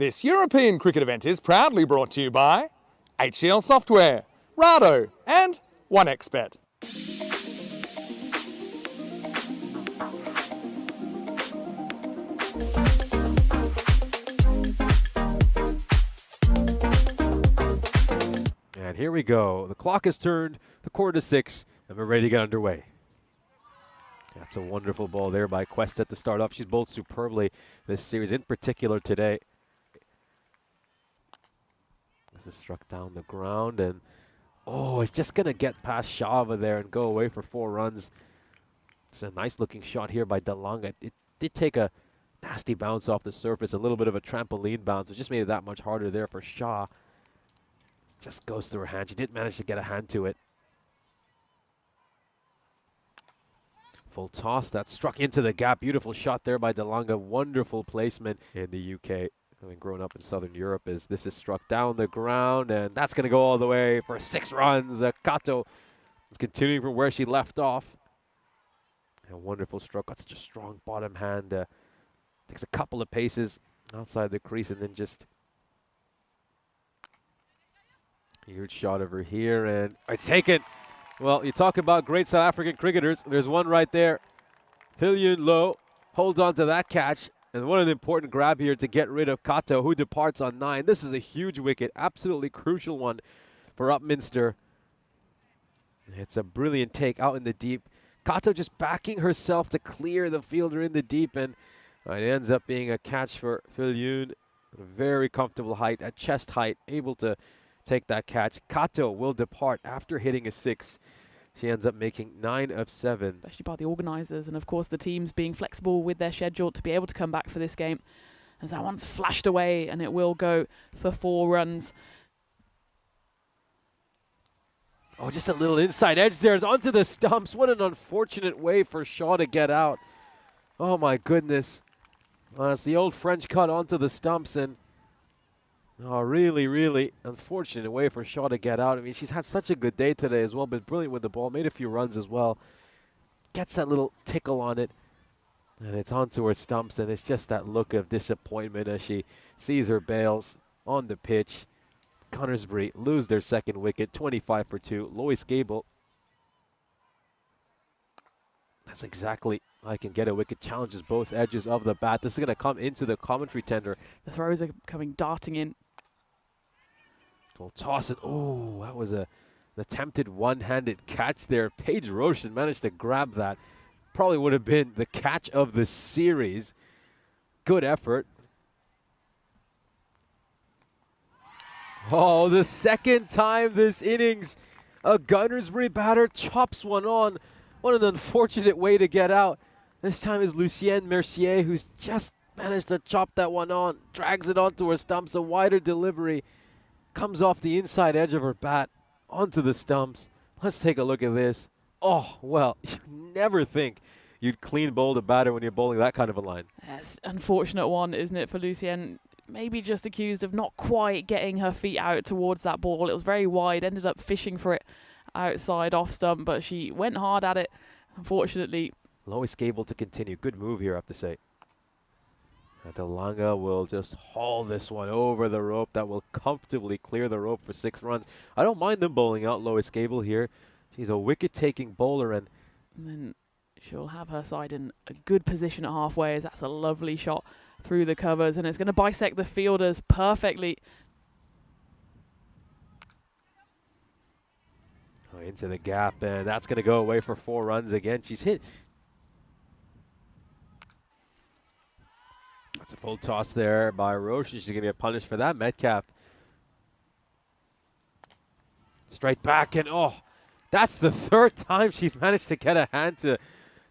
This European cricket event is proudly brought to you by HCL Software, Rado and 1xBet. And here we go. The clock has turned the 6:15, and we're ready to get underway. That's a wonderful ball there by Cuesta to start off. She's bowled superbly this series, in particular today. This is struck down the ground, and it's just going to get past Shava there and go away for 4 runs. It's a nice looking shot here by Delanga. It did take a nasty bounce off the surface, a little bit of a trampoline bounce. It just made it that much harder there for Shah. Just goes through her hand. She didn't manage to get a hand to it. Full toss that struck into the gap. Beautiful shot there by Delanga. Wonderful placement in the UK. Having grown up in Southern Europe, this is struck down the ground, and that's going to go all the way for 6 runs. Kato is continuing from where she left off. A wonderful stroke. Got such a strong bottom hand. Takes a couple of paces outside the crease, and then just huge shot over here, and it's taken. Well, you talk about great South African cricketers. There's one right there. Pylyun Low holds on to that catch. And what an important grab here to get rid of Kato, who departs on 9. This is a huge wicket, absolutely crucial one for Upminster. It's a brilliant take out in the deep. Kato just backing herself to clear the fielder in the deep, and it ends up being a catch for Pylyun. A very comfortable height, at chest height, able to take that catch. Kato will depart after hitting a 6. She ends up making 9 of 7. Especially by the organisers and, of course, the teams being flexible with their schedule to be able to come back for this game. As that one's flashed away, and it will go for 4 runs. Oh, just a little inside edge there. It's onto the stumps. What an unfortunate way for Shaw to get out. Oh, my goodness. It's the old French cut onto the stumps, and really, really unfortunate way for Shaw to get out. I mean, she's had such a good day today as well, been brilliant with the ball, made a few runs as well. Gets that little tickle on it, and it's onto her stumps, and it's just that look of disappointment as she sees her bails on the pitch. Gunnersbury lose their second wicket, 25 for 2. Lois Gable. That's exactly I can get a wicket. Challenges both edges of the bat. This is going to come into the commentary tender. The throws are coming darting in. We'll toss it. Oh, that was an attempted one-handed catch there. Paige Roshan managed to grab that. Probably would have been the catch of the series. Good effort. Oh, the second time this innings, a Gunnersbury batter chops one on. What an unfortunate way to get out. This time is Lucienne Mercier, who's just managed to chop that one on. Drags it onto her stumps. A wider delivery. Comes off the inside edge of her bat onto the stumps. Let's take a look at this. Oh, well, you never think you'd clean bowl a batter when you're bowling that kind of a line. Yes, unfortunate one, isn't it, for Lucienne? Maybe just accused of not quite getting her feet out towards that ball. It was very wide, ended up fishing for it outside off stump, but she went hard at it, unfortunately. Lois Gable to continue. Good move here, I have to say. Delanga will just haul this one over the rope. That will comfortably clear the rope for 6 runs. I don't mind them bowling out Lois Gable here. She's a wicket-taking bowler, and then she'll have her side in a good position at halfway, as that's a lovely shot through the covers, and it's going to bisect the fielders perfectly. Into the gap, and that's going to go away for 4 runs again. She's hit. That's a full toss there by Roche. She's going to get punished for that. Metcalf. Straight back, and that's the 3rd time she's managed to get a hand to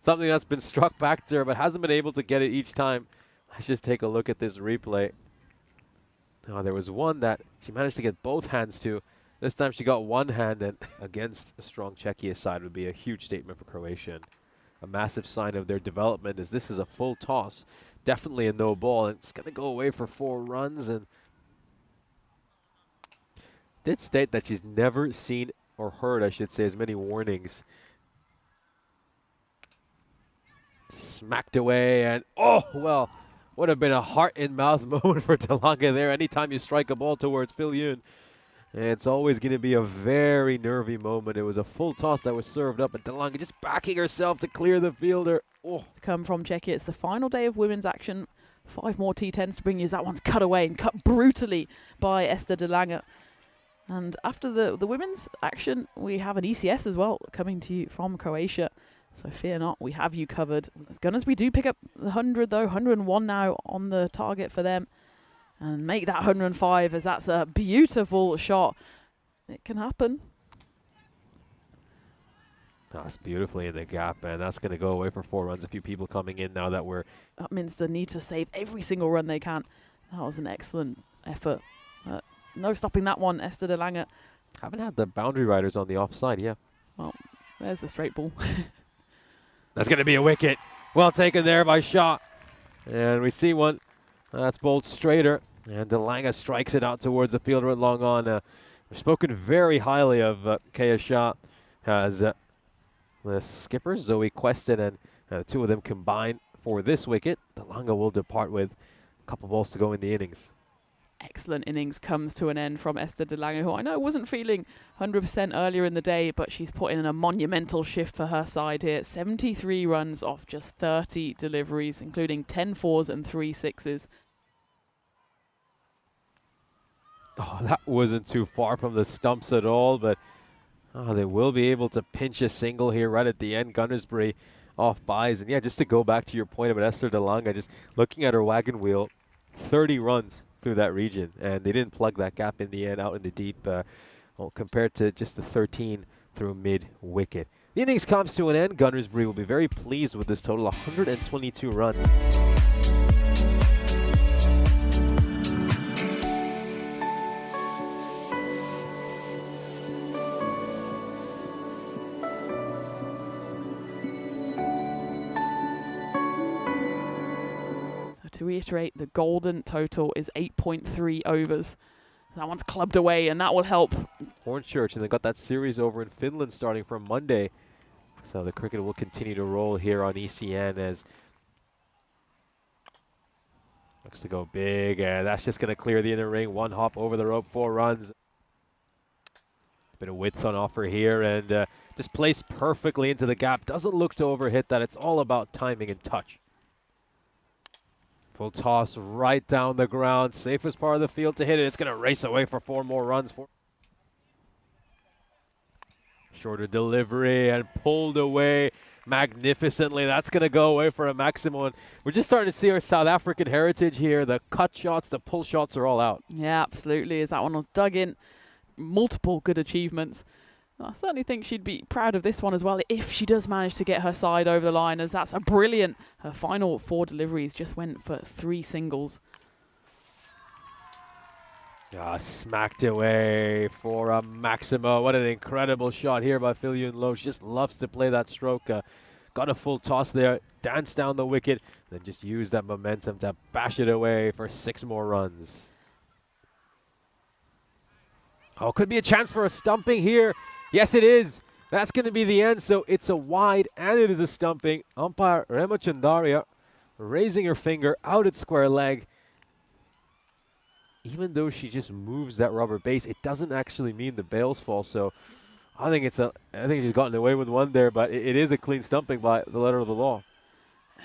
something that's been struck back to her, but hasn't been able to get it each time. Let's just take a look at this replay. There was one that she managed to get both hands to. This time she got one hand, and against a strong Czechia side would be a huge statement for Croatia. A massive sign of their development, as this is a full toss. Definitely a no ball, and it's going to go away for 4 runs. And did state that she's never seen or heard, I should say, as many warnings. Smacked away, and well, Would have been a heart-in-mouth moment for Delanga there. Anytime you strike a ball towards Phil Yoon, it's always going to be a very nervy moment. It was a full toss that was served up, and Delanga just backing herself to clear the fielder. Oh. To come from Czechia, it's the final day of women's action. 5 more T10s to bring you. That one's cut away and cut brutally by Esther Delanga. And after the women's action, we have an ECS as well coming to you from Croatia. So fear not, we have you covered. As Gunners, we do pick up the 100 though, 101 now on the target for them. And make that 105, as that's a beautiful shot. It can happen. That's beautifully in the gap, and that's going to go away for 4 runs. A few people coming in now that we're... Upminster need to save every single run they can. That was an excellent effort. No stopping that one, Esther Delanga. Haven't had the boundary riders on the offside, yeah. Well, there's the straight ball. That's going to be a wicket. Well taken there by Shaw. And we see one. That's bowled straighter. And Delanga strikes it out towards the fielder at long on. We've spoken very highly of Kaya Shah as the skipper, Zoe Queston, and the two of them combined for this wicket. Delanga will depart with a couple balls to go in the innings. Excellent innings comes to an end from Esther Delanga, who I know wasn't feeling 100% earlier in the day, but she's put in a monumental shift for her side here. 73 runs off just 30 deliveries, including 10 fours and 3 sixes. Oh, that wasn't too far from the stumps at all, but they will be able to pinch a single here right at the end. Gunnersbury off buys. And yeah, just to go back to your point about Esther Delanga, just looking at her wagon wheel, 30 runs through that region, and they didn't plug that gap in the end out in the deep, well, compared to just the 13 through mid-wicket. The innings comes to an end. Gunnersbury will be very pleased with this total, 122 runs. To reiterate, the golden total is 8.3 overs. That one's clubbed away, and that will help. Hornchurch, and they got that series over in Finland starting from Monday. So the cricket will continue to roll here on ECN as looks to go big, and that's just going to clear the inner ring. One hop over the rope, 4 runs. Bit of width on offer here, and just placed perfectly into the gap. Doesn't look to overhit that. It's all about timing and touch. Full toss right down the ground. Safest part of the field to hit it. It's going to race away for 4 more runs. Shorter delivery and pulled away magnificently. That's going to go away for a maximum. We're just starting to see our South African heritage here. The cut shots, the pull shots are all out. Yeah, absolutely. As that one was dug in. Multiple good achievements. I certainly think she'd be proud of this one as well if she does manage to get her side over the line, as that's a brilliant. Her final 4 deliveries just went for 3 singles. Smacked away for a Maximo. What an incredible shot here by Phil Yoon Lo. She just loves to play that stroke. Got a full toss there, danced down the wicket, then just used that momentum to bash it away for 6 more runs. Oh, could be a chance for a stumping here. Yes, it is. That's going to be the end. So it's a wide and it is a stumping. Umpire Rema Chandaria raising her finger out at square leg. Even though she just moves that rubber base, it doesn't actually mean the bails fall. So I think she's gotten away with one there, but it is a clean stumping by the letter of the law.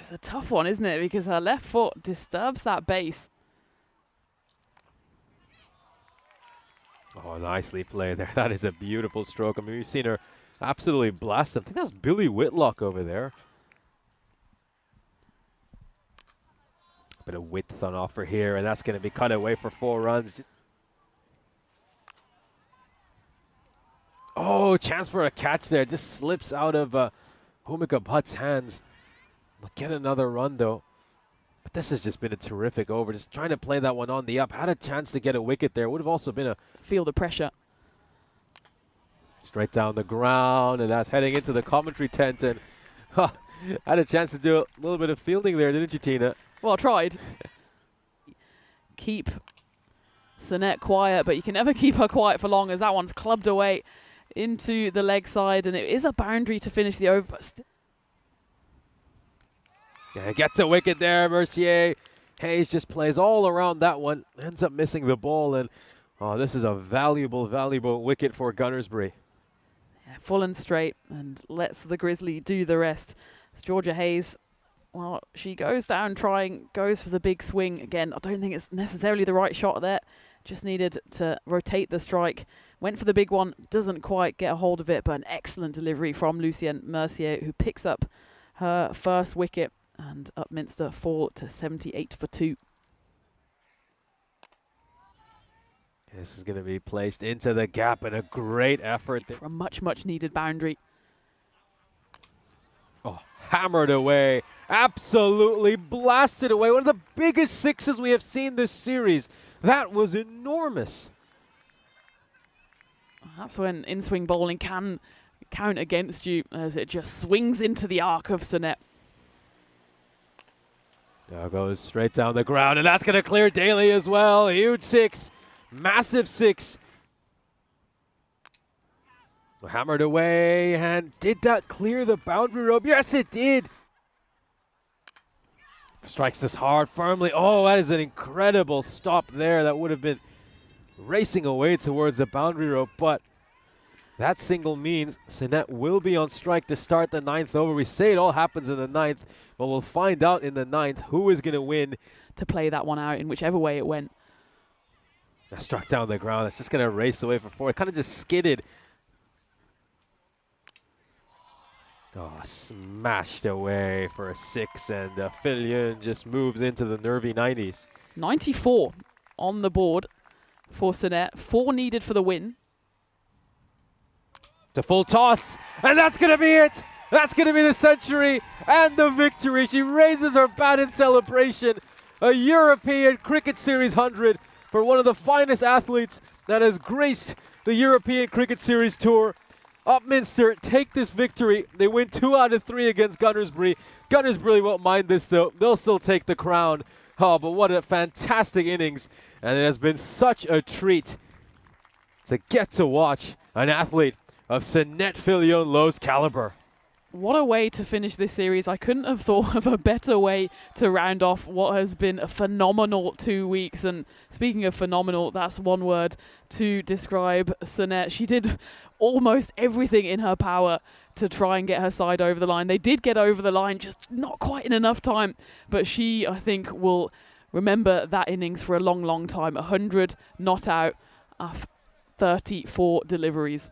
It's a tough one, isn't it? Because her left foot disturbs that base. Oh, nicely played there. That is a beautiful stroke. I mean, we've seen her absolutely blast. I think that's Billy Whitlock over there. A bit of width on offer here, and that's going to be cut away for 4 runs. Oh, chance for a catch there. Just slips out of Bhumika Bhatt's hands. We'll get another run, though. But this has just been a terrific over. Just trying to play that one on the up. Had a chance to get a wicket there. Would have also been a... Feel the pressure. Straight down the ground, and that's heading into the commentary tent. And had a chance to do a little bit of fielding there, didn't you, Tina? Well, tried. Keep Sonette quiet, but you can never keep her quiet for long, as that one's clubbed away into the leg side, and it is a boundary to finish the over. But yeah, gets a wicket there. Mercier Hayes just plays all around that one, ends up missing the ball, and oh, this is a valuable, valuable wicket for Gunnersbury. Yeah, full and straight, and lets the Grizzly do the rest. It's Georgia Hayes. Well, she goes down goes for the big swing. Again, I don't think it's necessarily the right shot there. Just needed to rotate the strike. Went for the big one, doesn't quite get a hold of it, but an excellent delivery from Lucienne Mercier, who picks up her first wicket, and Upminster fall to 78 for 2. This is going to be placed into the gap, and a great effort For a much, much needed boundary. Oh, hammered away, absolutely blasted away. One of the biggest sixes we have seen this series. That was enormous. That's when in-swing bowling can count against you, as it just swings into the arc of Sinet. Now goes straight down the ground, and that's going to clear Daly as well. Huge six, massive six. Hammered away, and did that clear the boundary rope? Yes, it did. Strikes this hard, firmly. Oh, that is an incredible stop there. That would have been racing away towards the boundary rope, but that single means Sinet will be on strike to start the 9th over. We say it all happens in the 9th, but we'll find out in the 9th who is going to win. To play that one out in whichever way it went. Struck down the ground. It's just going to race away for 4. It kind of just skidded. Oh, smashed away for a 6, and Phil Yun just moves into the nervy 90s. 94 on the board for Sinet. 4 needed for the win. It's a full toss, and that's going to be it. That's going to be the century and the victory. She raises her bat in celebration. A European Cricket Series 100 for one of the finest athletes that has graced the European Cricket Series Tour. Upminster take this victory. They win 2 out of 3 against Gunnersbury. Gunnersbury won't mind this though. They'll still take the crown. Oh, but what a fantastic innings. And it has been such a treat to get to watch an athlete of Sinet Filion-Lowe's caliber. What a way to finish this series. I couldn't have thought of a better way to round off what has been a phenomenal 2 weeks. And speaking of phenomenal, that's one word to describe Sinet. She did almost everything in her power to try and get her side over the line. They did get over the line, just not quite in enough time. But she, I think, will remember that innings for a long, long time. 100 not out, 34 deliveries.